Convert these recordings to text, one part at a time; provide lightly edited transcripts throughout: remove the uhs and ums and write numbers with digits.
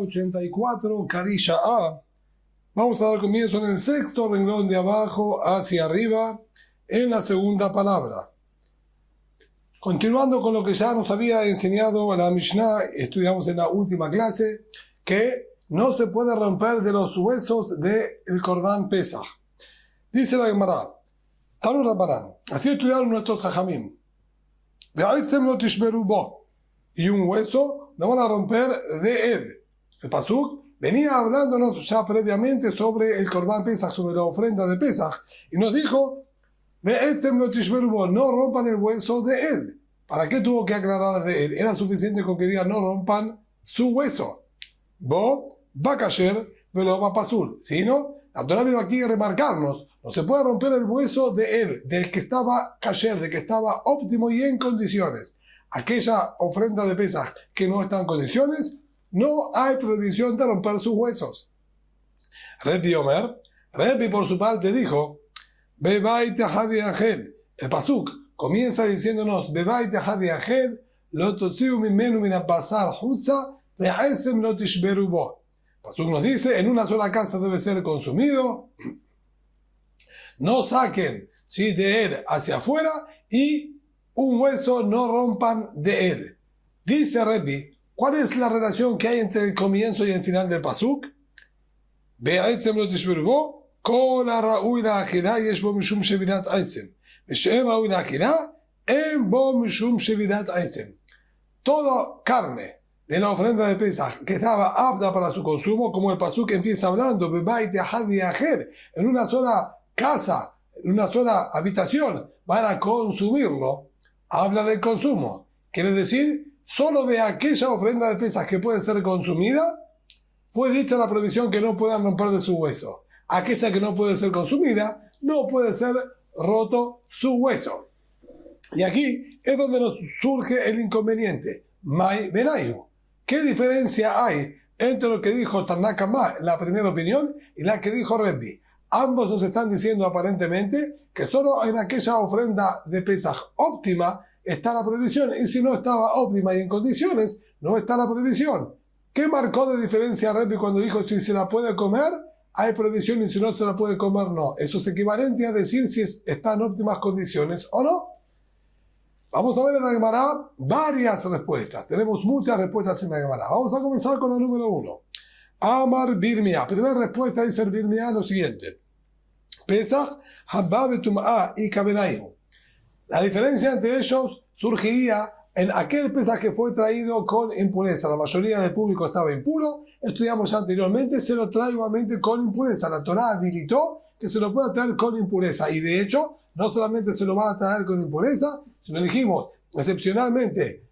84, Karilla A. Vamos a dar comienzo en el sexto renglón de abajo hacia arriba, en la segunda palabra. Continuando con lo que ya nos había enseñado la Mishnah, estudiamos en la última clase, que no se puede romper de los huesos del Corbán Pesach. Dice la Gemara, Tanu Rabbanan, así estudiaron nuestros Jajamim. Y un hueso no van a romper de él. El Pasuk venía hablándonos ya previamente sobre el Corbán Pesach, sobre la ofrenda de Pesach, y nos dijo, no rompan el hueso de él. ¿Para qué tuvo que aclarar de él? Era suficiente con que diga no rompan su hueso. Bo, va a caer, velo va pasul. Si no, la Torah vino aquí a remarcarnos, no se puede romper el hueso de él, del que estaba kasher, del que estaba óptimo y en condiciones. Aquella ofrenda de Pesach que no está en condiciones, no hay prohibición de romper sus huesos. Rebbi Omer, Rebbi por su parte dijo, Bebait Hadi Angel. El Pasuk comienza diciéndonos, Bebait Hadi Angel, lo tosiu mimenu min basar husa, de esem lo tishberu bo. Pasuk nos dice, en una sola casa debe ser consumido, no saquen de él hacia afuera y un hueso no rompan de él. Dice Rebbi, ¿cuál es la relación que hay entre el comienzo y el final del Pasuk? Be'etzem lo tishberu bo, kol ha'ra'ui la'achila yesh bo mishum shevidat etzem, ve'she'en ra'ui la'achila en bo mishum shevidat etzem. Toda carne de la ofrenda de Pesach que estaba apta para su consumo, como el Pasuk empieza hablando, Bebait Hadi Ajer, en una sola casa, en una sola habitación, van a consumirlo, habla del consumo. Quiere decir, solo de aquella ofrenda de Pesach que puede ser consumida, fue dicha la prohibición que no puedan romper de su hueso. Aquella que no puede ser consumida, no puede ser roto su hueso. Y aquí es donde nos surge el inconveniente. Mai Benayu. ¿Qué diferencia hay entre lo que dijo Tanna Kamma, la primera opinión, y la que dijo Rebbi? Ambos nos están diciendo aparentemente que solo en aquella ofrenda de Pesach óptima está la prohibición, y si no estaba óptima y en condiciones, no está la prohibición. ¿Qué marcó de diferencia Rebbi cuando dijo si se la puede comer, hay prohibición, y si no se la puede comer, no? Eso es equivalente a decir si está en óptimas condiciones o no. Vamos a ver en la Gemara varias respuestas. Tenemos muchas respuestas en la Gemara. Vamos a comenzar con la número 1. Amar Birmia. Primera respuesta dice el Birmia lo siguiente. Pesach, Habba Betum'a y Kabenaihu. La diferencia entre ellos surgiría en aquel Pesach que fue traído con impureza. La mayoría del público estaba impuro. Estudiamos ya anteriormente, se lo trae igualmente con impureza. La Torah habilitó que se lo pueda traer con impureza. Y de hecho, no solamente se lo va a traer con impureza, sino dijimos, excepcionalmente,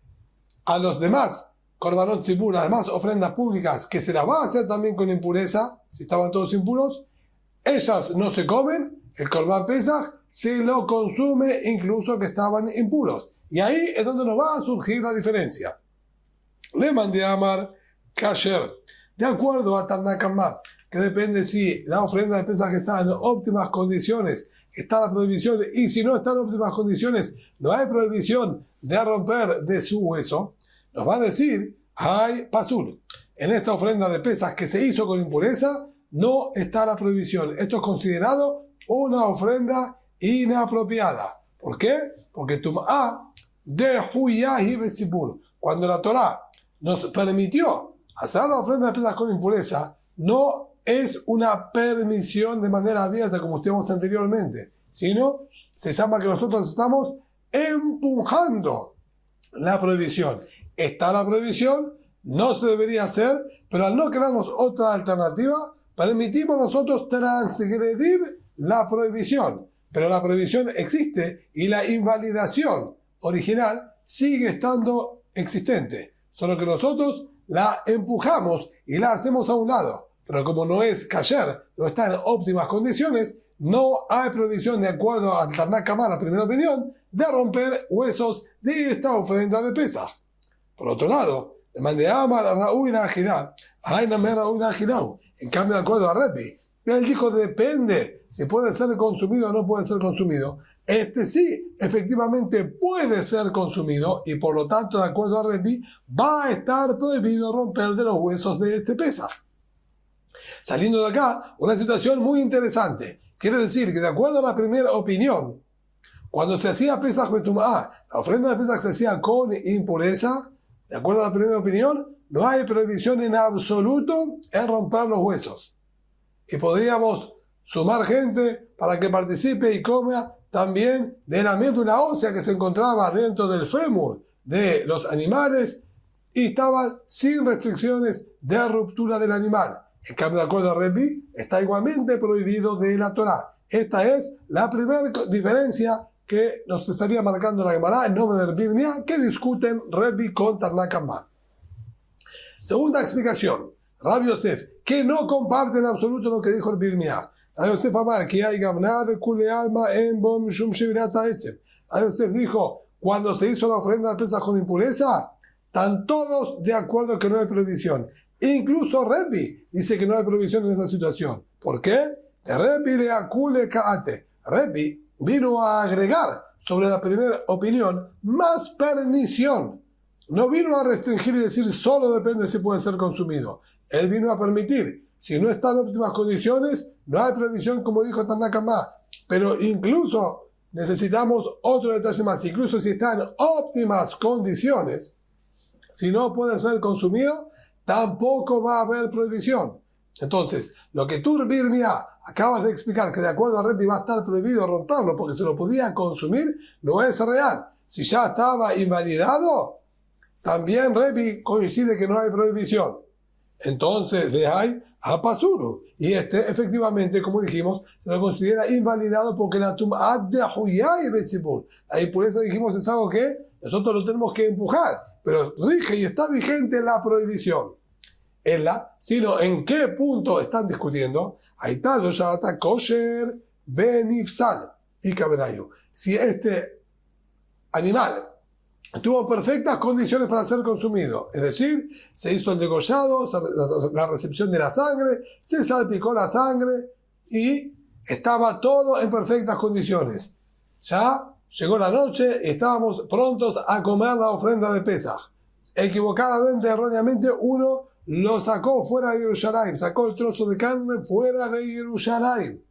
a los demás Korbanot Tzibur, las demás ofrendas públicas, que se las va a hacer también con impureza, si estaban todos impuros, ellas no se comen, el Korban Pesach se lo consume incluso que estaban impuros. Y ahí es donde nos va a surgir la diferencia. Le mandé a Amar Kasher. De acuerdo a Tanna Kamma, que depende si la ofrenda de Pesach está en óptimas condiciones, está la prohibición, y si no está en óptimas condiciones, no hay prohibición de romper de su hueso, nos va a decir, hay pasul. En esta ofrenda de Pesach que se hizo con impureza, no está la prohibición. Esto es considerado una ofrenda inapropiada. ¿Por qué? Porque Tum'a de Huyahi Betzibur. Cuando la Torah nos permitió hacer la ofrenda de Pesach con impureza, no es una permisión de manera abierta como estudiamos anteriormente, sino se llama que nosotros estamos empujando la prohibición. Está la prohibición, no se debería hacer, pero al no quedarnos otra alternativa, permitimos nosotros transgredir la prohibición. Pero la prohibición existe y la invalidación original sigue estando existente, solo que nosotros la empujamos y la hacemos a un lado. Pero como no es kasher, no está en óptimas condiciones, no hay prohibición, de acuerdo a Tanna Kamma, la primera opinión, de romper huesos de esta ofrenda de Pesach. Por otro lado, le mandé a Amar a Ra'ui la Ajilá, en cambio, de acuerdo a Rebbi, Él dijo, depende si puede ser consumido o no puede ser consumido. Este sí, efectivamente puede ser consumido y por lo tanto, de acuerdo a Rebbi, va a estar prohibido romper de los huesos de este Pesaj. Saliendo de acá, una situación muy interesante. Quiere decir que de acuerdo a la primera opinión, cuando se hacía Pesaj Betumá, la ofrenda de Pesaj se hacía con impureza, de acuerdo a la primera opinión, no hay prohibición en absoluto en romper los huesos. Y podríamos sumar gente para que participe y coma también de la médula ósea que se encontraba dentro del fémur de los animales y estaba sin restricciones de ruptura del animal. En cambio, de acuerdo a Rebbi, está igualmente prohibido de la Torá. Esta es la primera diferencia que nos estaría marcando la Gemara en nombre del Birmia, que discuten Rebbi con Tanna Kamma. Segunda explicación, Rabbi Yosef, que no comparte en absoluto lo que dijo el Birmia. Rabbi Yosef amar, que hay gamna de kule alma en bom shum shevirata etzem. Rabbi Yosef dijo, cuando se hizo la ofrenda de Pesaj con impureza, están todos de acuerdo que no hay prohibición. Incluso Rebbi dice que no hay prohibición en esa situación. ¿Por qué? Rebbi le akule kaate. Rebbi vino a agregar sobre la primera opinión más permisión. No vino a restringir y decir solo depende si puede ser consumido. Él vino a permitir. Si no está en óptimas condiciones, no hay prohibición como dijo Tanna Kamma. Pero incluso necesitamos otro detalle más. Incluso si está en óptimas condiciones, si no puede ser consumido, tampoco va a haber prohibición. Entonces, lo que tú, Birmia, acabas de explicar, que de acuerdo a Rebbi va a estar prohibido romperlo porque se lo podía consumir, no es real. Si ya estaba invalidado, también Rebbi coincide que no hay prohibición. Entonces, de ahí a Pasuru. Y efectivamente, como dijimos, se lo considera invalidado porque la tum'at de huyay betzibur. La impureza, dijimos, es algo que nosotros lo tenemos que empujar. Pero rige y está vigente la prohibición. Sino en qué punto están discutiendo. Ahí está, lo llama kosher benifsal y cabenayu. Si este animal tuvo perfectas condiciones para ser consumido, es decir, se hizo el degollado, la recepción de la sangre, se salpicó la sangre y estaba todo en perfectas condiciones. Ya llegó la noche, estábamos prontos a comer la ofrenda de Pesaj. Equivocadamente, erróneamente, uno lo sacó fuera de Jerusalén, sacó el trozo de carne fuera de Jerusalén.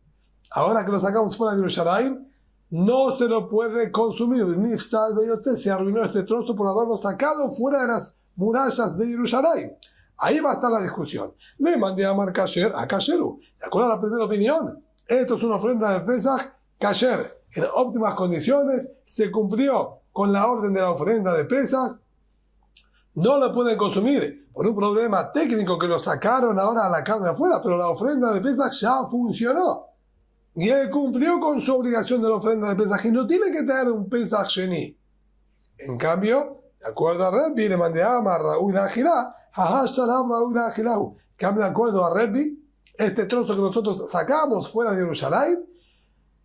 Ahora que lo sacamos fuera de Jerusalén, no se lo puede consumir. Nifsal beyotze, se arruinó este trozo por haberlo sacado fuera de las murallas de Jerusalén. Ahí va a estar la discusión. Le mandé a Mar Kasher a Kasheru. ¿De acuerdo a la primera opinión? Esto es una ofrenda de Pesaj Kasher. En óptimas condiciones, se cumplió con la orden de la ofrenda de Pesaj. No lo pueden consumir por un problema técnico que lo sacaron ahora a la carne afuera, pero la ofrenda de Pesaj ya funcionó. Y él cumplió con su obligación de la ofrenda de Pesaj y no tiene que traer un Pesaj Sheni. En cambio, de acuerdo a Rebbi, le mandé a Amar Raúl Agilá, en cambio, de acuerdo a Rebbi, este trozo que nosotros sacamos fuera de Jerusalén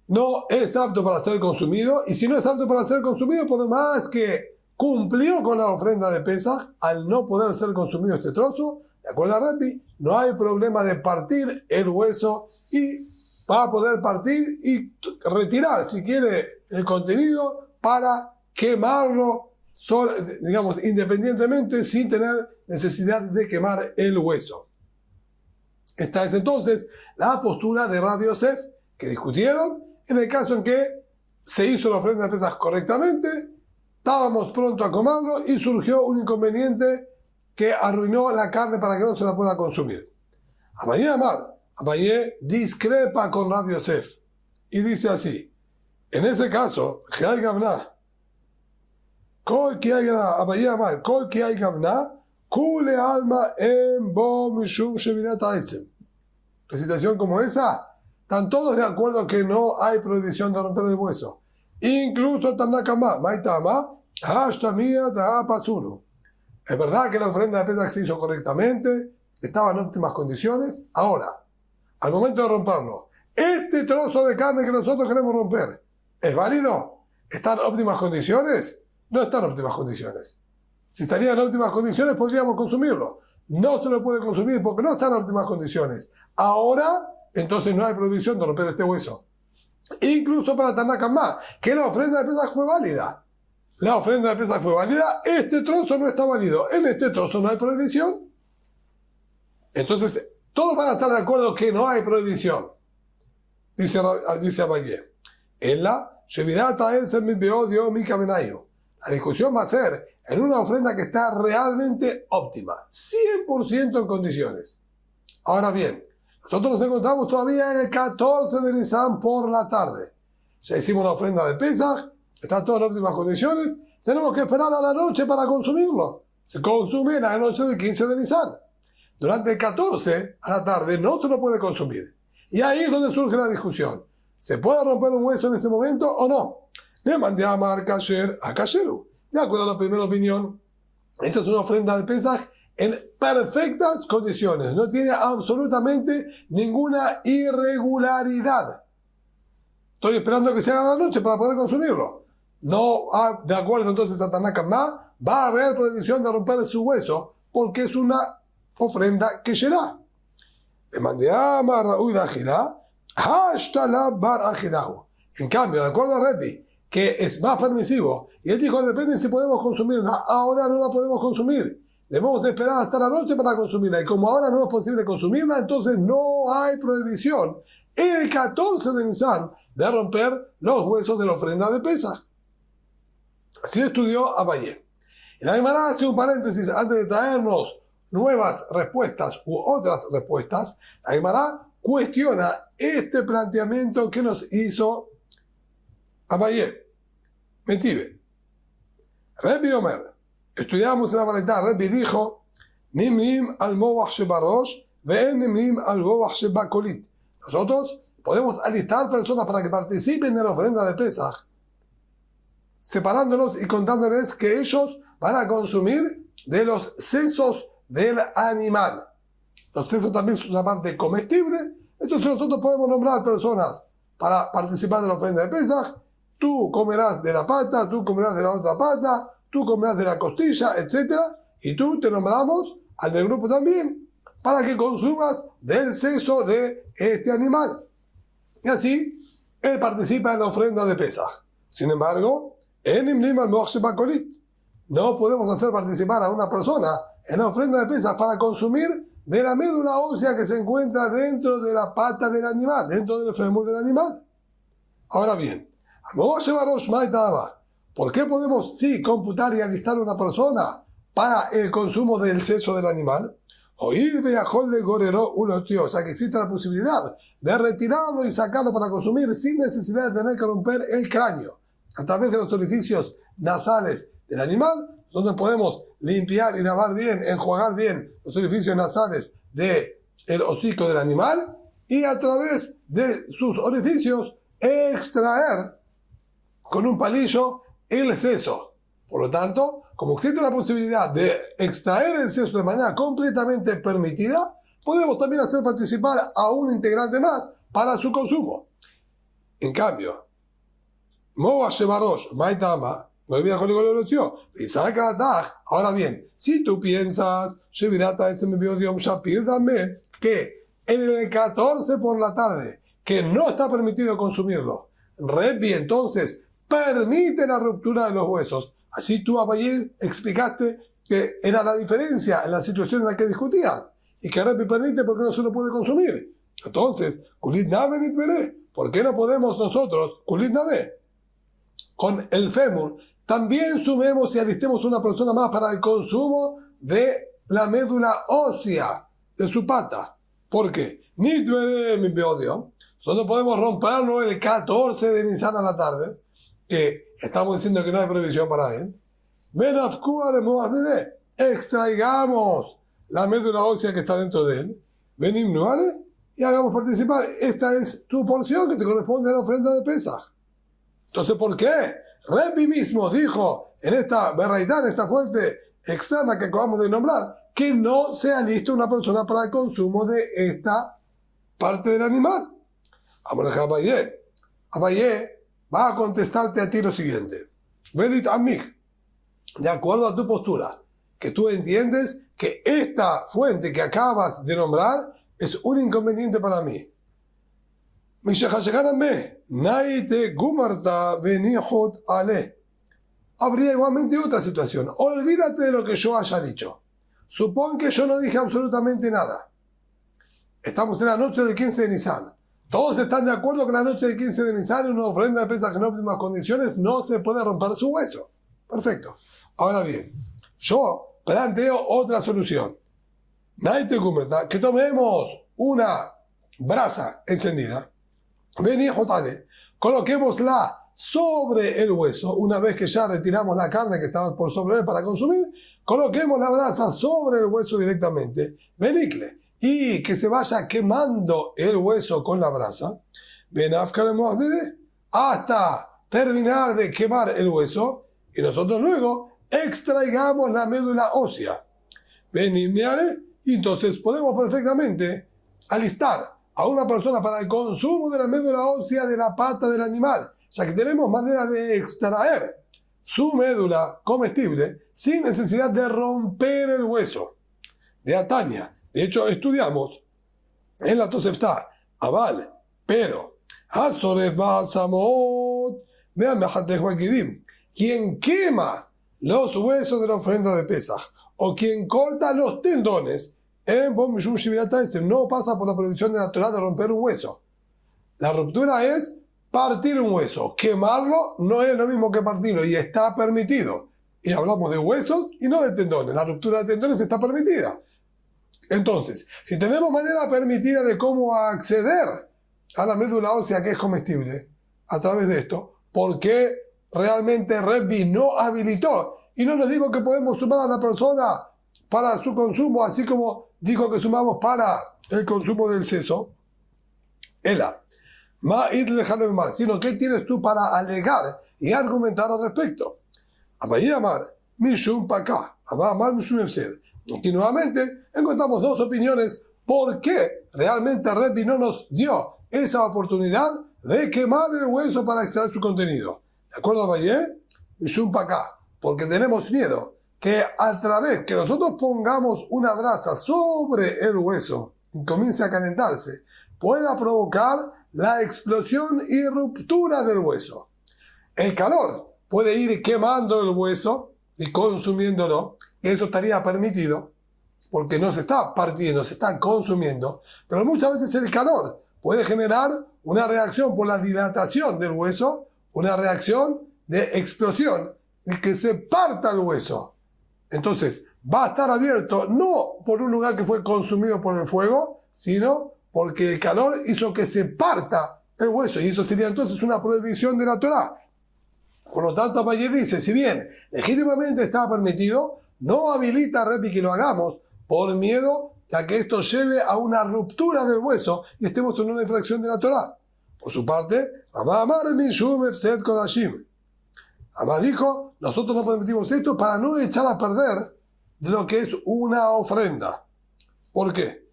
no es apto para ser consumido, y si no es apto para ser consumido, por lo más que cumplió con la ofrenda de Pesaj, al no poder ser consumido este trozo, de acuerdo a Rebbi, no hay problema de partir el hueso y va a poder partir y retirar, si quiere, el contenido para quemarlo, digamos, independientemente, sin tener necesidad de quemar el hueso. Esta es entonces la postura de Rabbi Yosef, que discutieron en el caso en que se hizo la ofrenda de Pesaj correctamente, estábamos pronto a comerlo y surgió un inconveniente que arruinó la carne para que no se la pueda consumir. Abayé Amar, Abayé discrepa con Rabbi Yosef y dice así: en ese caso, Geay Gavna, Kol ki hay Gavna, Abayé Amar, Kol ki hay Gavna, Kule alma en bo mishum shevirat aitzem. La situación como esa, están todos de acuerdo que no hay prohibición de romper el hueso. Incluso Tanna Kamma, Maitama, Hashtamia Taha Pasuru. Es verdad que la ofrenda de Pesaj se hizo correctamente, estaba en óptimas condiciones. Ahora, al momento de romperlo, este trozo de carne que nosotros queremos romper, ¿es válido? ¿Está en óptimas condiciones? No está en óptimas condiciones. Si estaría en óptimas condiciones, podríamos consumirlo. No se lo puede consumir porque no está en óptimas condiciones. Ahora entonces no hay prohibición de romper este hueso. Incluso para Taná Kamá, que la ofrenda de Pesaj fue válida. La ofrenda de Pesaj fue válida, este trozo no está válido, en este trozo no hay prohibición. Entonces, todos van a estar de acuerdo que no hay prohibición. Dice Abayé. La discusión va a ser en una ofrenda que está realmente óptima, 100% en condiciones. Ahora bien, nosotros nos encontramos todavía en el 14 de Nisan por la tarde. Ya hicimos una ofrenda de Pesaj, está todo en óptimas condiciones, tenemos que esperar a la noche para consumirlo. Se consume en la noche del 15 de Nisan. Durante el 14 a la tarde no se lo puede consumir. Y ahí es donde surge la discusión. ¿Se puede romper un hueso en este momento o no? Le mandé a Amar Kasher a Kasheru. De acuerdo a la primera opinión, esta es una ofrenda de Pesaj en perfectas condiciones. No tiene absolutamente ninguna irregularidad. Estoy esperando que se haga la noche para poder consumirlo. No, de acuerdo entonces a Taná Kamá, va a haber prohibición de romper su hueso porque es una ofrenda que será. Le mandé a Amar Raúl de Ajilá. En cambio, de acuerdo a Rebbi, que es más permisivo, y él dijo, depende si podemos consumirla, ahora no la podemos consumir, debemos esperar hasta la noche para consumirla, y como ahora no es posible consumirla, entonces no hay prohibición el 14 de Nisan de romper los huesos de la ofrenda de Pesaj. Así estudió Abayé. Y la Gemara hace un paréntesis antes de traernos nuevas respuestas u otras respuestas. La Gemara cuestiona este planteamiento que nos hizo Abayé. Metive. Rebbi Omer. Estudiamos en la Baraita. Rebbi dijo: Nimnim al Mowach Shebarosh, ve'en Nimnim al Mowach Shebakolit. Nosotros podemos alistar personas para que participen en la ofrenda de Pesaj, separándolos y contándoles que ellos van a consumir de los sesos del animal. Los sesos también son una parte comestible, entonces nosotros podemos nombrar personas para participar de la ofrenda de Pesaj. Tú comerás de la pata, tú comerás de la otra pata, tú comerás de la costilla, etc. Y tú te nombramos al del grupo también para que consumas del seso de este animal. Y así, él participa en la ofrenda de Pesaj. Sin embargo, no podemos hacer participar a una persona en la ofrenda de Pesaj para consumir de la médula ósea que se encuentra dentro de la pata del animal, dentro del fémur del animal. Ahora bien, ¿por qué podemos sí computar y alistar a una persona para el consumo del seso del animal? O sea que existe la posibilidad de retirarlo y sacarlo para consumir sin necesidad de tener que romper el cráneo. A través de los orificios nasales del animal, donde podemos limpiar y lavar bien, enjuagar bien los orificios nasales del hocico del animal, y a través de sus orificios extraer con un palillo el seso. Por lo tanto, como existe la posibilidad de extraer el seso de manera completamente permitida, podemos también hacer participar a un integrante más para su consumo. En cambio, ahora bien, si tú piensas que en el 14 por la tarde, que no está permitido consumirlo, Rebbi entonces permite la ruptura de los huesos. Así tú, Abayé, explicaste que era la diferencia en la situación en la que discutían, y que Rebbi permite porque no se lo puede consumir. Entonces, Kulit Nave Nitveré, ¿por qué no podemos nosotros, Kulit Nave, con el fémur, también sumemos y alistemos una persona más para el consumo de la médula ósea de su pata? ¿Por qué? Nitveré mi beodio. Nosotros podemos romperlo el 14 de Nisan a la tarde, que estamos diciendo que no hay prohibición para él. Extraigamos la médula ósea que está dentro de él, y hagamos participar. Esta es tu porción que te corresponde a la ofrenda de Pesaj. Entonces, ¿por qué? Rebbi mismo dijo en esta Beraitá, en esta fuente externa que acabamos de nombrar, que no se alista una persona para el consumo de esta parte del animal. Vamos a Abayé. Abayé va a contestarte a ti lo siguiente. Velit Amik, de acuerdo a tu postura, que tú entiendes que esta fuente que acabas de nombrar es un inconveniente para mí. Habría igualmente otra situación. Olvídate de lo que yo haya dicho. Supón que yo no dije absolutamente nada. Estamos en la noche del 15 de Nisan. Todos están de acuerdo que la noche del 15 de Nisan, una ofrenda de Pesaj en óptimas condiciones, no se puede romper su hueso. Perfecto. Ahora bien, yo planteo otra solución. Que tomemos una brasa encendida, coloquémosla sobre el hueso. Una vez que ya retiramos la carne que estaba por sobre él para consumir, coloquemos la brasa sobre el hueso directamente, y que se vaya quemando el hueso con la brasa, hasta terminar de quemar el hueso, y nosotros luego extraigamos la médula ósea. Y entonces podemos perfectamente alistar a una persona para el consumo de la médula ósea de la pata del animal, ya que tenemos manera de extraer su médula comestible sin necesidad de romper el hueso. De Atania, de hecho estudiamos en la Tosefta, Aval, pero, quien quema los huesos de la ofrenda de Pesaj, o quien corta los tendones, no pasa por la prohibición de la Torah de romper un hueso. La ruptura es partir un hueso. Quemarlo no es lo mismo que partirlo y está permitido. Y hablamos de huesos y no de tendones. La ruptura de tendones está permitida. Entonces, si tenemos manera permitida de cómo acceder a la médula ósea que es comestible a través de esto, ¿por qué realmente Rebbi no habilitó? Y no nos dijo que podemos sumar a la persona para su consumo, así como dijo que sumamos para el consumo del seso. Sino ¿qué tienes tú para alegar y argumentar al respecto? Y nuevamente encontramos dos opiniones por qué realmente Rebbi no nos dio esa oportunidad de quemar el hueso para extraer su contenido. ¿De acuerdo a Valle? Porque tenemos miedo que a través que nosotros pongamos una brasa sobre el hueso y comience a calentarse, pueda provocar la explosión y ruptura del hueso. El calor puede ir quemando el hueso y consumiéndolo. Eso estaría permitido porque no se está partiendo, se está consumiendo. Pero muchas veces el calor puede generar una reacción por la dilatación del hueso, una reacción de explosión y que se parta el hueso. Entonces, va a estar abierto no por un lugar que fue consumido por el fuego, sino porque el calor hizo que se parta el hueso. Y eso sería entonces una prohibición de la Torah. Por lo tanto, Abaye dice, si bien legítimamente está permitido, no habilita a Rebbi que lo hagamos por miedo a que esto lleve a una ruptura del hueso y estemos en una infracción de la Torah. Por su parte, Abba dijo, nosotros no permitimos esto para no echar a perder de lo que es una ofrenda. ¿Por qué?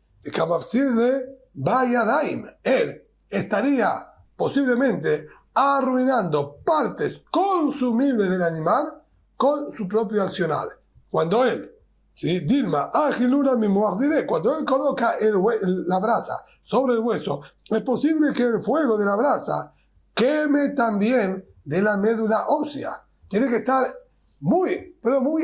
Él estaría posiblemente arruinando partes consumibles del animal con su propio accionar. Cuando él, ¿sí? Cuando él coloca la brasa sobre el hueso, es posible que el fuego de la brasa queme también de la médula ósea. Tiene que estar muy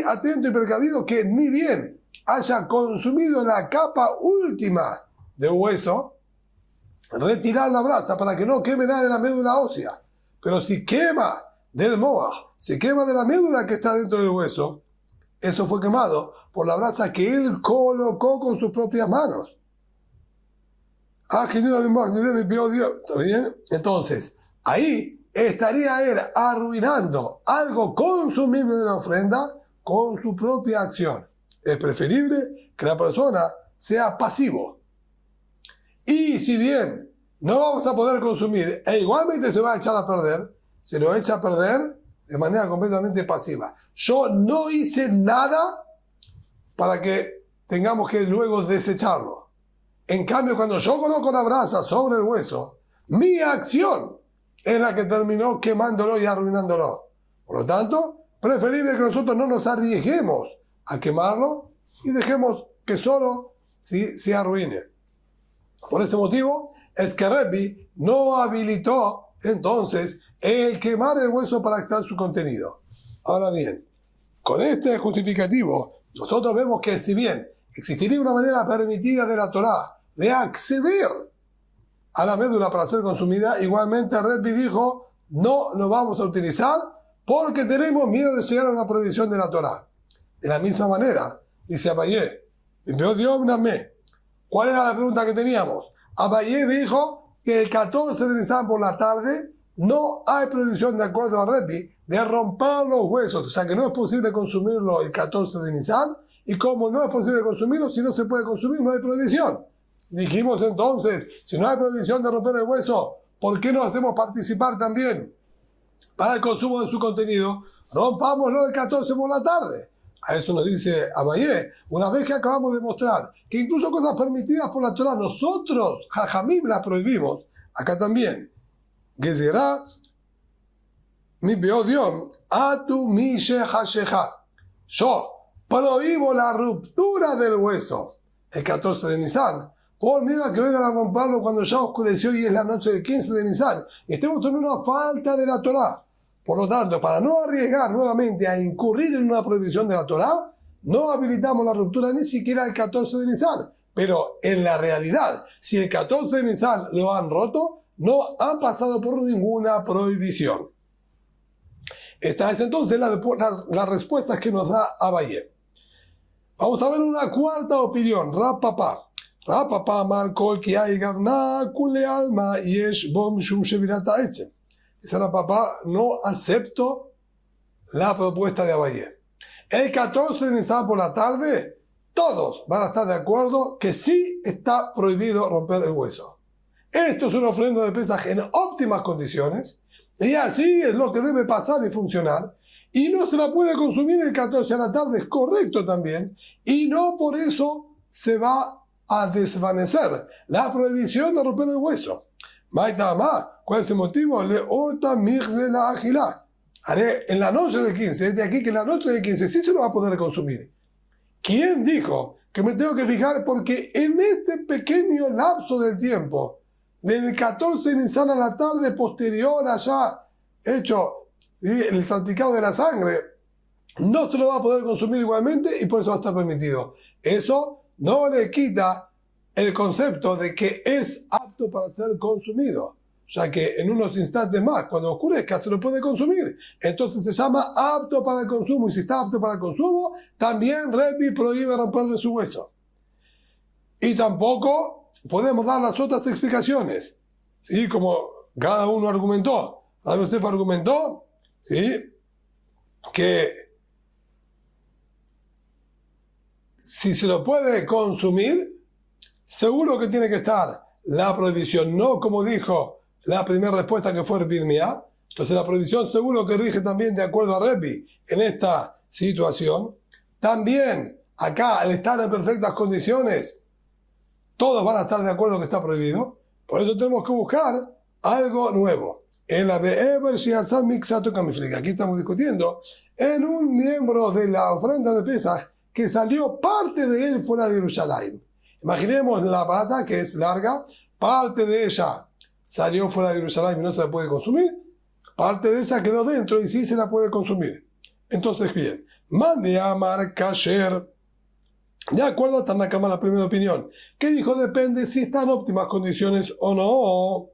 atento y precavido que ni bien haya consumido la capa última de hueso, retirar la brasa para que no queme nada de la médula ósea. Pero si quema del moaj, si quema de la médula que está dentro del hueso, eso fue quemado por la brasa que él colocó con sus propias manos. ¿Está bien? Entonces, ahí estaría él arruinando algo consumible de la ofrenda con su propia acción. Es preferible que la persona sea pasivo. Y si bien no vamos a poder consumir e igualmente se va a echar a perder, se lo echa a perder de manera completamente pasiva. Yo no hice nada para que tengamos que luego desecharlo. En cambio, cuando yo coloco la brasa sobre el hueso, mi acción es la que terminó quemándolo y arruinándolo. Por lo tanto, preferible que nosotros no nos arriesguemos a quemarlo y dejemos que solo se arruine. Por ese motivo, es que Rebbi no habilitó entonces el quemar el hueso para extraer su contenido. Ahora bien, con este justificativo, nosotros vemos que si bien existiría una manera permitida de la Torá de acceder a la médula para ser consumida, igualmente Rebbi dijo, no lo vamos a utilizar porque tenemos miedo de llegar a una prohibición de la Torá. De la misma manera, dice Abayé, ¿cuál era la pregunta que teníamos? Abayé dijo que el 14 de Nisan por la tarde no hay prohibición de acuerdo a Rebbi de romper los huesos, o sea que no es posible consumirlo el 14 de Nisan, y como no es posible consumirlo, si no se puede consumir no hay prohibición. Dijimos entonces, si no hay prohibición de romper el hueso, ¿por qué no hacemos participar también para el consumo de su contenido? Rompámoslo el 14 por la tarde. A eso nos dice Abayé, una vez que acabamos de mostrar que incluso cosas permitidas por la Torah, nosotros, Jajamim, las prohibimos, acá también. Gezerá mi beodiom atu mi shehasheha. Yo prohíbo la ruptura del hueso el 14 de Nisan, por miedo a que vengan a romperlo cuando ya oscureció y es la noche del 15 de Nisan. Y estemos en una falta de la Torá. Por lo tanto, para no arriesgar nuevamente a incurrir en una prohibición de la Torá, no habilitamos la ruptura ni siquiera el 14 de Nisan. Pero en la realidad, si el 14 de Nisan lo han roto, no han pasado por ninguna prohibición. Esta es entonces la respuesta que nos da Abayé. Vamos a ver una cuarta opinión. Rav Papa amar kol ki hay gavna kule alma yesh bom shum shevirat ha'etzem. Dice Rav Papa, no acepto la propuesta de Abayé. El 14 de Nisan por la tarde, todos van a estar de acuerdo que sí está prohibido romper el hueso. Esto es una ofrenda de Pesaj en óptimas condiciones, y así es lo que debe pasar y funcionar, y no se la puede consumir el 14 a la tarde, es correcto también, y no por eso se va a desvanecer la prohibición de romper el hueso. ¿Cuál es el motivo? Le orta de la agilá. Haré en la noche del 15, es de aquí que en la noche del 15 sí se lo va a poder consumir. ¿Quién dijo que me tengo que fijar? Porque en este pequeño lapso del tiempo, del 14 de Nisan a la tarde posterior allá hecho, ¿sí?, el salpicado de la sangre, no se lo va a poder consumir igualmente y por eso va a estar permitido. Eso no le quita el concepto de que es apto para ser consumido, ya que en unos instantes más, cuando oscurezca, se lo puede consumir. Entonces se llama apto para el consumo, y si está apto para el consumo, también Rebbi prohíbe romper de su hueso. Y tampoco podemos dar las otras explicaciones, ¿sí?, como cada uno argumentó. Rabbi Yosef argumentó, ¿sí?, que si se lo puede consumir, seguro que tiene que estar la prohibición, no como dijo la primera respuesta que fue Rebbi Irmía. Entonces la prohibición seguro que rige también de acuerdo a Rebbi en esta situación. También acá, al estar en perfectas condiciones, todos van a estar de acuerdo que está prohibido. Por eso tenemos que buscar algo nuevo. En la Be'eber Shiazam Mixato Kamiflik, aquí estamos discutiendo en un miembro de la ofrenda de Pesaj que salió parte de él fuera de Jerusalén. Imaginemos la pata que es larga, parte de ella salió fuera de Jerusalén y no se la puede consumir, parte de ella quedó dentro y sí se la puede consumir. Entonces, bien, mande a Amar Kasher. De acuerdo a Tanakama, la primera opinión, que dijo depende si está en óptimas condiciones o no.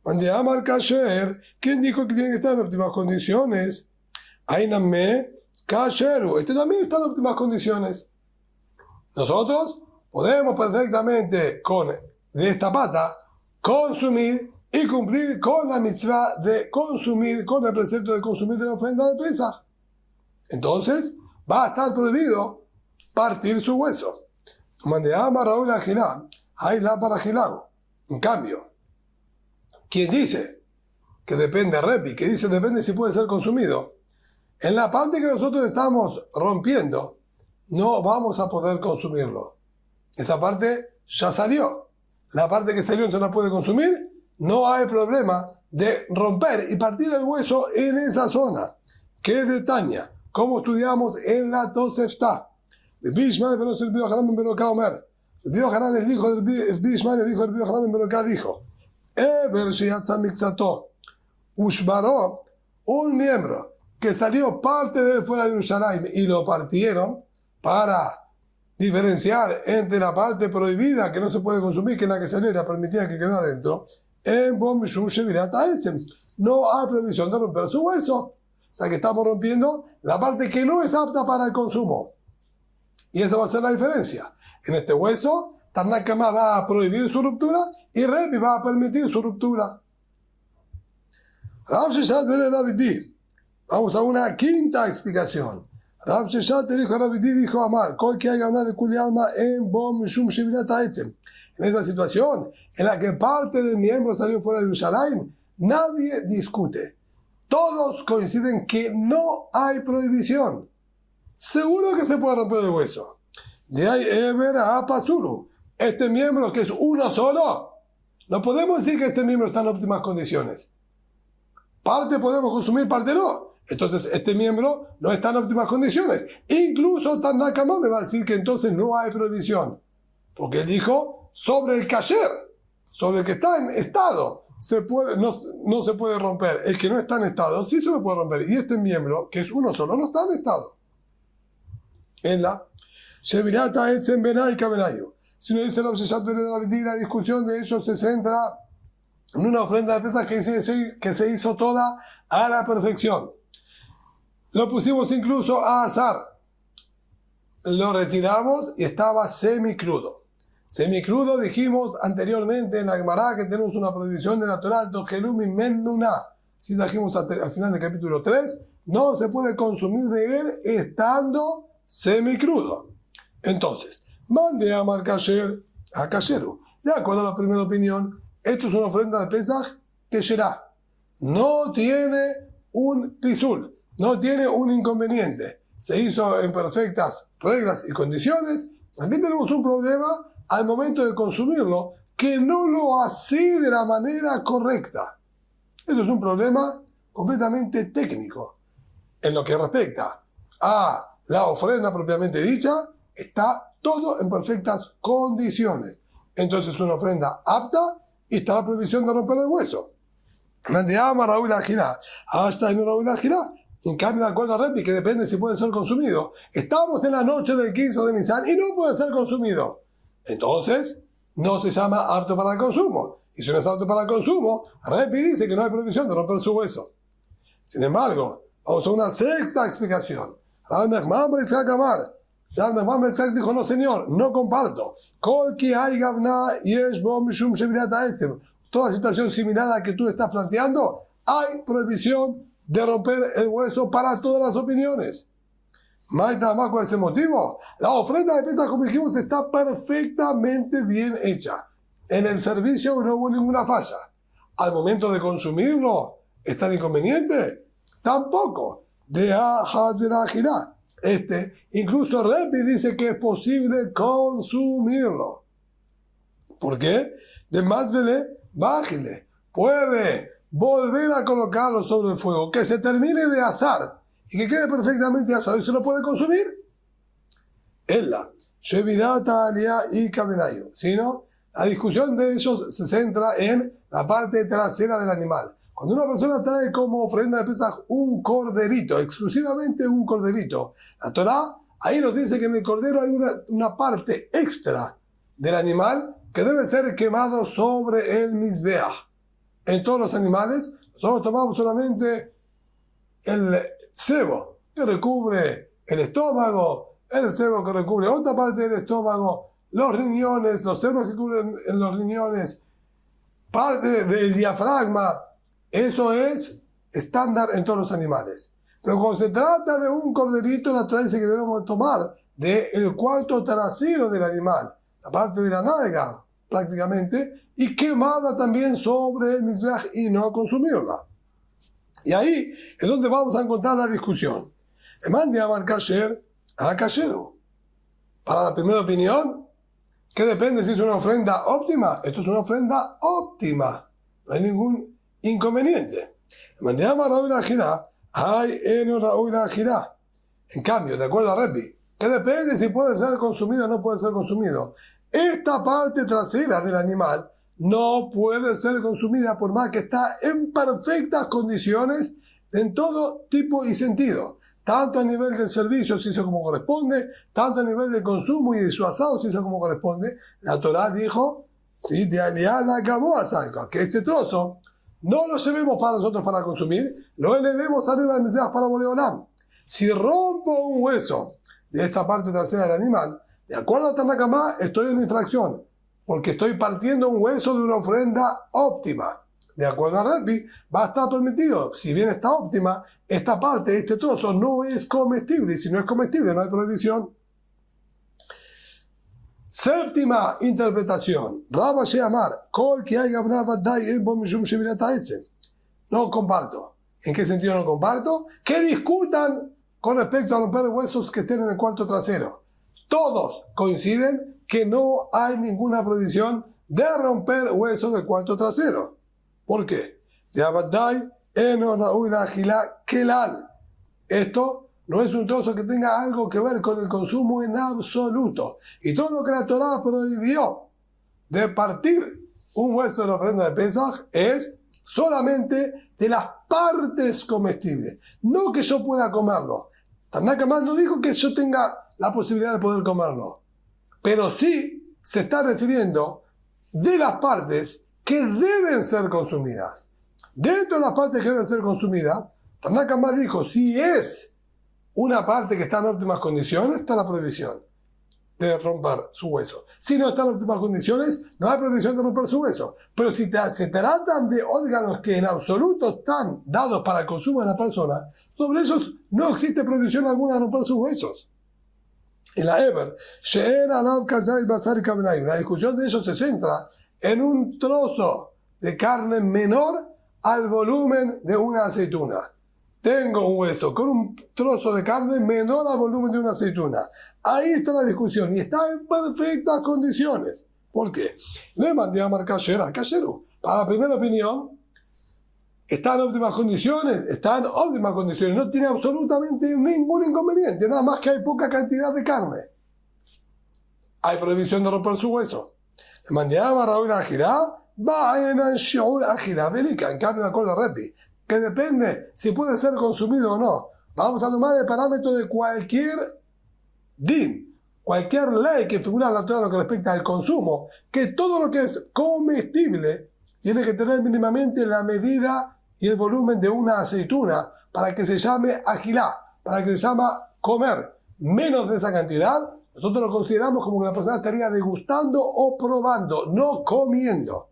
Mande a Amar Kasher, ¿quién dijo que tiene que estar en óptimas condiciones? Ainame Kasheru, este también está en óptimas condiciones. Nosotros podemos perfectamente de esta pata consumir y cumplir con la mitzvah de consumir, con el precepto de consumir de la ofrenda de Pesaj. Entonces va a estar prohibido partir su hueso. En cambio, quien dice que depende de Rebbi, que dice depende si puede ser consumido, en la parte que nosotros estamos rompiendo, no vamos a poder consumirlo. Esa parte ya salió. La parte que salió no se la puede consumir, no hay problema de romper y partir el hueso en esa zona. ¿Qué detalle? Como estudiamos en la Tosefta. Rabbi Ishmael el hijo del Rabbi Yohanan el hijo del Rabbi Yohanan ben Beroká dijo Ever Shiatza Mixato, Ushbaró, un miembro que salió parte de él fuera de Yerushalayim y lo partieron para diferenciar entre la parte prohibida que no se puede consumir, que es la que salió y la permitida que quedó adentro, en Bom Mishum Shevirat Ha'etzem. No hay prohibición de romper su hueso. O sea que estamos rompiendo la parte que no es apta para el consumo. Y esa va a ser la diferencia. En este hueso, Tanakama va a prohibir su ruptura y Rebbe va a permitir su ruptura. Rav Sheshat le Rabiti. Vamos a una quinta explicación. Rav Sheshat le dijo a Rabiti, dijo Amar, Kol que haya una de Kuli Alma en Bom Mishum Shevirat Ha'etzem. En esta situación, en la que parte del miembro salió fuera de Yerushalayim, nadie discute. Todos coinciden que no hay prohibición. Seguro que se puede romper el hueso. De ahí Eber a Pasulu. Este miembro que es uno solo, no podemos decir que este miembro está en óptimas condiciones. Parte podemos consumir, parte no. Entonces este miembro no está en óptimas condiciones. Incluso Tanakama me va a decir que entonces no hay prohibición. Porque él dijo sobre el kasher, sobre el que está en estado. No se puede romper. El que no está en estado sí se lo puede romper. Y este miembro, que es uno solo, no está en estado. En la Shevirata Etzem Benay Kabenayu. Si uno dice la discusión de ellos se centra en una ofrenda de pesas que se hizo toda a la perfección. Lo pusimos incluso a azar. Lo retiramos y estaba semicrudo. Semicrudo dijimos anteriormente en la Gemara que tenemos una prohibición de la Torah, Tojelumi Menduna. Si dijimos al final del capítulo 3, no se puede consumir de él estando semicrudo. Entonces, mande a Markasher a Kasheru. De acuerdo a la primera opinión, esto es una ofrenda de Pesaj que será. No tiene un pisul, no tiene un inconveniente. Se hizo en perfectas reglas y condiciones. Aquí tenemos un problema al momento de consumirlo, que no lo hace de la manera correcta. Eso es un problema completamente técnico. En lo que respecta a la ofrenda propiamente dicha, está todo en perfectas condiciones. Entonces es una ofrenda apta y está la prohibición de romper el hueso. En cambio, de acuerdo a Rebbe, que depende si puede ser consumido. Estamos en la noche del 15 de Nisan y no puede ser consumido. Entonces, no se llama apto para el consumo. Y si no es apto para el consumo, Rebbe dice que no hay prohibición de romper su hueso. Sin embargo, vamos a una sexta explicación. Rav Nachman bar Yitzhak Amar. Rav Nachman bar Yitzhak dijo, no señor, no comparto. Kol ki hay gavna yesh bo mishum shevirat ha'etzem. Toda situación similar a la que tú estás planteando, hay prohibición de romper el hueso para todas las opiniones. Más con ese motivo, la ofrenda de pesas, como dijimos, está perfectamente bien hecha. En el servicio no hubo ninguna falla. Al momento de consumirlo, ¿está el inconveniente? Tampoco. Incluso Rebbe dice que es posible consumirlo. ¿Por qué? De más vele, bájale. Puede volver a colocarlo sobre el fuego, que se termine de asar y que quede perfectamente asado y se lo puede consumir. Ella, Shevirata Alia y Kabenayu. Sino, la discusión de ellos se centra en la parte trasera del animal. Cuando una persona trae como ofrenda de Pesaj un corderito, exclusivamente un corderito, la Torah ahí nos dice que en el cordero hay una parte extra del animal que debe ser quemado sobre el Mizbeach. En todos los animales, nosotros tomamos solamente el sebo que recubre el estómago, el sebo que recubre otra parte del estómago, los riñones, los sebos que cubren los riñones, parte del diafragma. Eso es estándar en todos los animales. Pero cuando se trata de un corderito, la Torah dice que debemos tomar del cuarto trasero del animal, la parte de la nalga, prácticamente, y quemarla también sobre el mizbeach y no consumirla. Y ahí es donde vamos a encontrar la discusión. Le mande a Amar Kasher a Kasheru. Para la primera opinión, que depende si es una ofrenda óptima. Esto es una ofrenda óptima. No hay ningún inconveniente. Le mande a Amar Raúl la Jirá. Hay en Raúl la Jirá. En cambio, de acuerdo a Rebbe, que depende si puede ser consumido o no puede ser consumido. Esta parte trasera del animal no puede ser consumida por más que está en perfectas condiciones en todo tipo y sentido. Tanto a nivel del servicio se hizo como corresponde, tanto a nivel de consumo y de su asado se hizo como corresponde. La Torá dijo, ¿sí? De Aliana acabó a que este trozo no lo llevemos para nosotros para consumir, lo elevemos arriba de Mesías para Boreolam. Si rompo un hueso de esta parte trasera del animal, de acuerdo a Tanna Kamá, estoy en infracción, porque estoy partiendo un hueso de una ofrenda óptima. De acuerdo a Rebbi, va a estar permitido. Si bien está óptima, esta parte, este trozo, no es comestible. Y si no es comestible, no hay prohibición. Séptima interpretación. Rabba Sheamar, Kol ki hay no comparto. ¿En qué sentido no comparto? Que discutan con respecto a romper huesos que estén en el cuarto trasero. Todos coinciden que no hay ninguna prohibición de romper huesos del cuarto trasero. ¿Por qué? Esto no es un trozo que tenga algo que ver con el consumo en absoluto. Y todo lo que la Torá prohibió de partir un hueso de la ofrenda de Pesaj es solamente de las partes comestibles. No que yo pueda comerlo. Tanna Kamá no dijo que yo tenga la posibilidad de poder comerlo. Pero sí se está refiriendo de las partes que deben ser consumidas. Dentro de las partes que deben ser consumidas, Tanna Kamá dijo, si es una parte que está en óptimas condiciones, está la prohibición de romper su hueso. Si no está en óptimas condiciones, no hay prohibición de romper su hueso. Pero si se tratan de órganos que en absoluto están dados para el consumo de la persona, sobre ellos no existe prohibición alguna de romper sus huesos. En la Eber, la discusión de ellos se centra en un trozo de carne menor al volumen de una aceituna. Tengo un hueso con un trozo de carne menor al volumen de una aceituna. Ahí está la discusión y está en perfectas condiciones. ¿Por qué? Le mandé a marcar a Kasheru. Para la primera opinión, está en óptimas condiciones, no tiene absolutamente ningún inconveniente, nada más que hay poca cantidad de carne. Hay prohibición de romper su hueso. Le mandé a Raúl Agirá, va en Shiur Agirá, Belica, en cambio de acuerdo a Rebbi, que depende si puede ser consumido o no. Vamos a tomar el parámetro de cualquier din, cualquier ley que figura en la Torá en lo que respecta al consumo, que todo lo que es comestible tiene que tener mínimamente la medida y el volumen de una aceituna para que se llame agilá, para que se llame comer. Menos de esa cantidad, nosotros lo consideramos como que la persona estaría degustando o probando, no comiendo.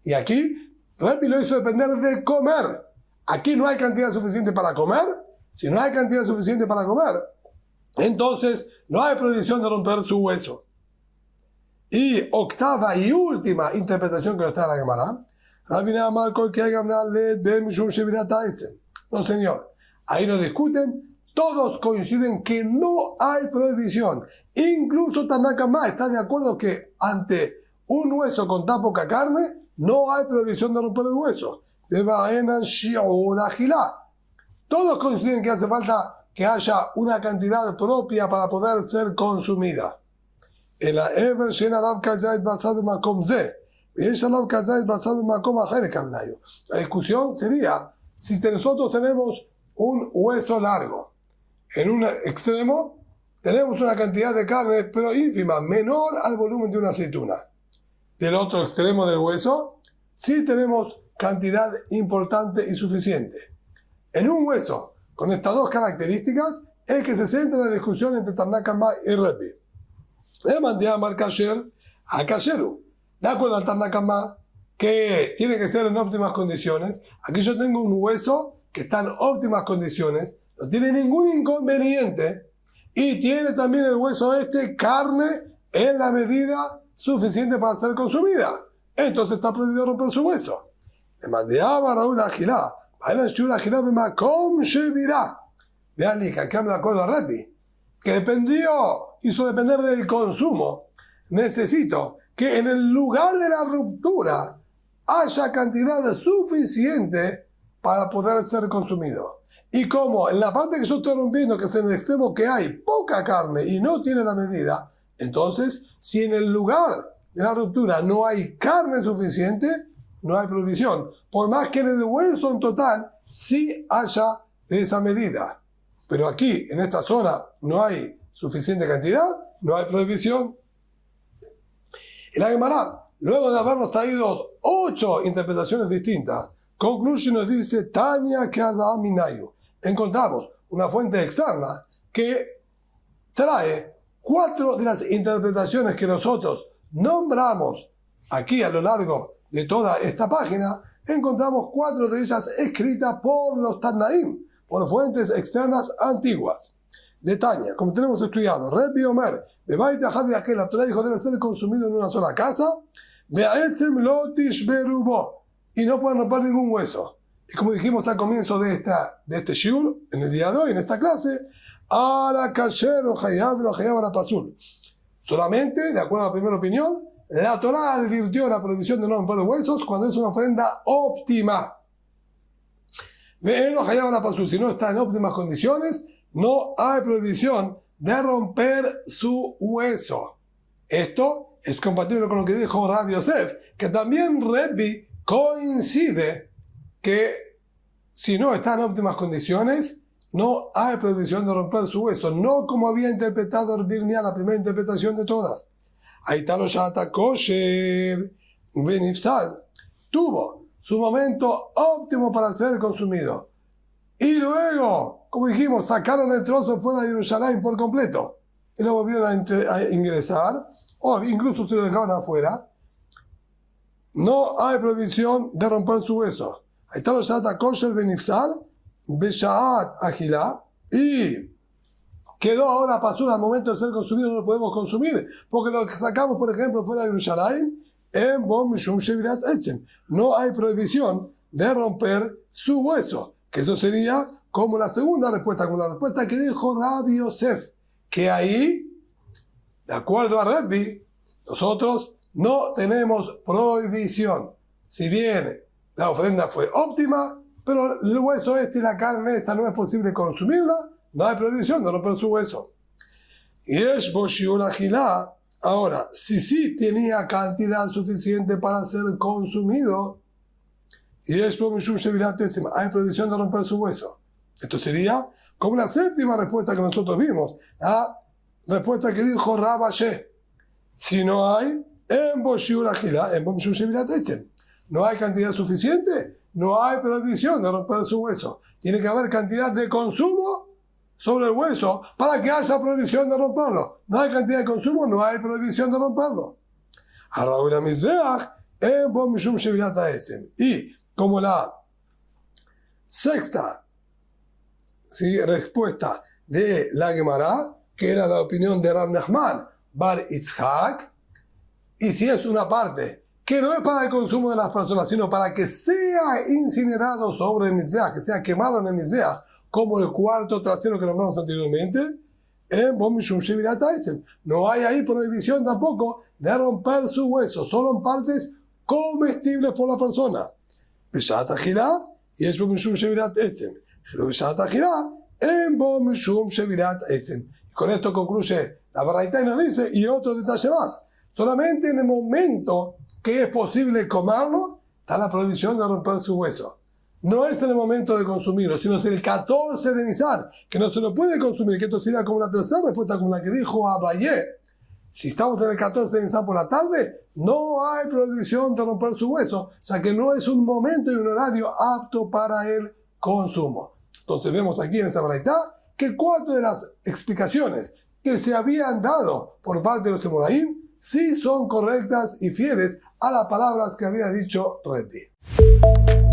Y aquí, Rebbi lo hizo depender de comer. Aquí no hay cantidad suficiente para comer. Si no hay cantidad suficiente para comer, entonces no hay prohibición de romper su hueso. Y octava y última interpretación que nos está en la Gemara, no señor, ahí no discuten, todos coinciden que no hay prohibición. Incluso Tanna Kamá está de acuerdo que ante un hueso con tan poca carne no hay prohibición de romper el hueso. Todos coinciden que hace falta que haya una cantidad propia para poder ser consumida. La discusión sería si nosotros tenemos un hueso largo. En un extremo tenemos una cantidad de carne, pero ínfima, menor al volumen de una aceituna. Del otro extremo del hueso, sí tenemos cantidad importante y suficiente. En un hueso con estas dos características es que se centra la discusión entre Tanna Kamá y Rebbi. Le mandé a Mar Kasher a Kasheru. De acuerdo al Tanna Kamá, que tiene que ser en óptimas condiciones, aquí yo tengo un hueso que está en óptimas condiciones, no tiene ningún inconveniente y tiene también el hueso carne en la medida suficiente para ser consumida. Entonces está prohibido romper su hueso. Le mandé a Raúl Agilá. Vean, que acá me acuerdo a Rebbi, que hizo depender del consumo. Necesito que en el lugar de la ruptura haya cantidad suficiente para poder ser consumido. Y como en la parte que yo estoy rompiendo, que es en el extremo que hay poca carne y no tiene la medida, entonces, si en el lugar de la ruptura no hay carne suficiente, no hay prohibición. Por más que en el hueso en total sí haya de esa medida. Pero aquí, en esta zona, no hay suficiente cantidad, no hay prohibición. Y la Gemara, luego de habernos traído 8 interpretaciones distintas, concluye y nos dice, Tania Keada Minayu. Encontramos una fuente externa que trae 4 de las interpretaciones que nosotros nombramos aquí a lo largo de toda esta página. Encontramos 4 de ellas escritas por los Tanaim, por fuentes externas antiguas. De Tania, como tenemos estudiado, Rebbi Omer, de Bait Ahad de aquel, la Torah dijo debe ser consumido en una sola casa, Be'etzem lo tishberubo, y no pueden romper ningún hueso. Y como dijimos al comienzo de este shiur, en el día de hoy, en esta clase, Ala kasher o hayab lo hayab ala pasul. Solamente, de acuerdo a la primera opinión, la Torah advirtió la prohibición de no romper huesos cuando es una ofrenda óptima. Si no está en óptimas condiciones, no hay prohibición de romper su hueso. Esto es compatible con lo que dijo Rabbi Yosef, que también Rebbi coincide que si no está en óptimas condiciones, no hay prohibición de romper su hueso, no como había interpretado el Birnia, la primera interpretación de todas. Aitalo Shata Kosher Benifsal tuvo su momento óptimo para ser consumido. Y luego, como dijimos, sacaron el trozo fuera de Jerusalén por completo y lo volvieron a ingresar, o incluso se lo dejaron afuera. No hay prohibición de romper su hueso. Aitalo Shata Kosher Benifsal Beshaat Agilá, y quedó ahora pasó al momento de ser consumido, no lo podemos consumir, porque lo sacamos, por ejemplo, fuera de Jerusalén, en Bom Mishum Shevirat Etzem. No hay prohibición de romper su hueso, que eso sería como la segunda respuesta, como la respuesta que dijo Rabbi Yosef, que ahí, de acuerdo a Rebbi, nosotros no tenemos prohibición. Si bien la ofrenda fue óptima, pero el hueso y la carne esta no es posible consumirla, no hay prohibición de romper su hueso. Y es Boshiur Agilá. Ahora, si sí tenía cantidad suficiente para ser consumido, y es hay prohibición de romper su hueso. Esto sería como la séptima respuesta que nosotros vimos, la respuesta que dijo Rabashe. Si no hay, en Boshiur Agilá, en Boshiur Shevirat Etzem, no hay cantidad suficiente, no hay prohibición de romper su hueso. Tiene que haber cantidad de consumo sobre el hueso para que haya prohibición de romperlo. No hay cantidad de consumo, no hay prohibición de romperlo. Y como la sexta respuesta de la Gemara, que era la opinión de Rav Nachman Bar Itzhak, y si es una parte que no es para el consumo de las personas, sino para que sea incinerado sobre el Mizbeach, que sea quemado en el Mizbeach, como el cuarto trasero que nombramos anteriormente, no hay ahí prohibición tampoco de romper su hueso, solo en partes comestibles por la persona. Y es y con esto concluye la Baraita y nos dice, y otro detalle más, solamente en el momento que es posible comerlo, está la prohibición de romper su hueso. No es en el momento de consumirlo, sino es el 14 de Nisan, que no se lo puede consumir, que esto sería como la tercera respuesta, como la que dijo Abayé. Si estamos en el 14 de Nisan por la tarde, no hay prohibición de romper su hueso, ya que no es un momento y un horario apto para el consumo. Entonces vemos aquí en esta baraita que 4 de las explicaciones que se habían dado por parte de los Emoraim sí son correctas y fieles a las palabras que había dicho Rebbi.